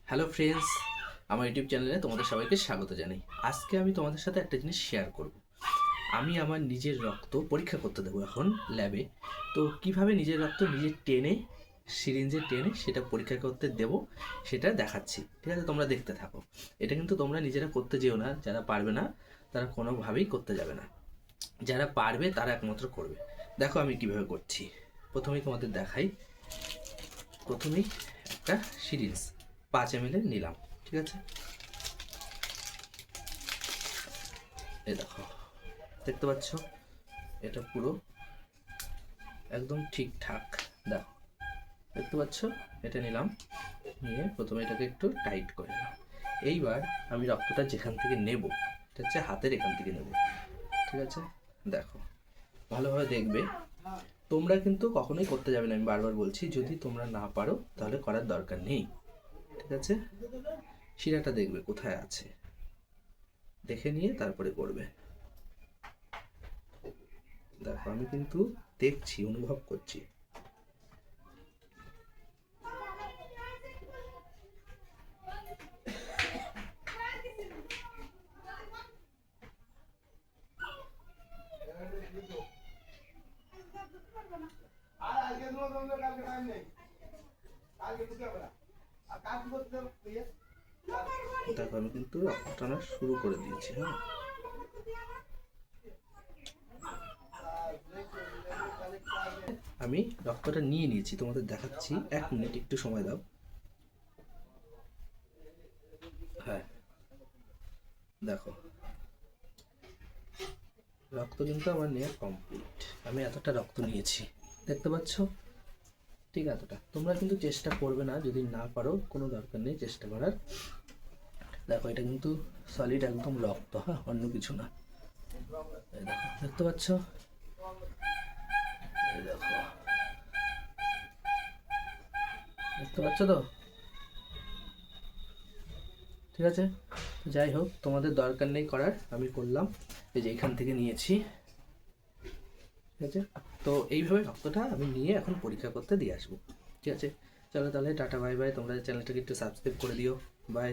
Hello friends, আমার YouTube চ্যানেলে তোমাদের সবাইকে স্বাগত জানাই। আজকে আমি তোমাদের সাথে একটা জিনিস শেয়ার করব। আমি আমার নিজের রক্ত পরীক্ষা করতে দেবো এখন ল্যাবে। তো কিভাবে নিজের রক্ত নিজে টেনে, সিরিঞ্জে টেনে সেটা পরীক্ষা করতে দেব সেটা দেখাচ্ছি। ঠিক আছে, তোমরা দেখতে থাকো। এটা কিন্তু তোমরা নিজেরা করতে যেও না, যারা পারবে না তারা কোনোভাবেই করতে যাবে না। যারা পারবে তারা একমাত্র করবে। দেখো আমি কিভাবে করছি। প্রথমেই তোমাদের দেখাই। প্রথমেই একটা সিরিঞ্জ 5 ml নিলাম। ঠিক আছে, এই দেখো, দেখতে পাচ্ছ এটা পুরো একদম ঠিকঠাক। দেখো, দেখতে পাচ্ছ, এটা নিলাম, নিয়ে প্রথমে এটাকে একটু টাইট করে নিলাম। এইবার আমি রক্তটা যেখান থেকে নেব, এটা হচ্ছে হাতের এখান থেকে নেব। ঠিক আছে, দেখো ভালোভাবে দেখবে। তোমরা কিন্তু কখনোই করতে যাবে না, আমি বারবার বলছি। যদি তোমরা না পারো তাহলে করার দরকার নেই। ঠিক আছে, শিরাটা দেখবে কোথায় আছে, দেখে নিয়ে তারপরে করবে। দেখো আমি কিন্তু দেখছি, অনুভব করছি। দেখো আমি কিন্তু রক্ত টানা শুরু করে দিয়েছি। হ্যাঁ, আমি রক্তটা নিয়ে নিয়েছি, তোমাদের দেখাচ্ছি। 1 মিনিট একটু সময় দাও। হ্যাঁ, দেখো রক্ত কিন্তু আমার নেওয়া কমপ্লিট। আমি এতটা রক্ত নিয়েছি, দেখতে পাচ্ছ। ঠিক এতটা। তোমরা কিন্তু চেষ্টা করবে না, যদি না পারো কোনো দরকার নেই চেষ্টা করার। দেখো এটা কিন্তু সলিড একদম রক্ত, হ্যাঁ, অন্য কিছু না। এই দেখো, দেখতে পাচ্ছ, এই দেখো, দেখতে পাচ্ছ তো। ঠিক আছে, যাই হোক, তোমাদের দরকার নেই করার, আমি করলাম। এই যে এইখান থেকে নিয়েছি। ঠিক আছে, তো এইভাবে রক্তটা আমি নিয়ে এখন পরীক্ষা করতে দিয়ে আসবো। ঠিক আছে, চলো তাহলে টাটা, বাই বাই। তোমরা চ্যানেলটাকে একটু সাবস্ক্রাইব করে দিও। বাই।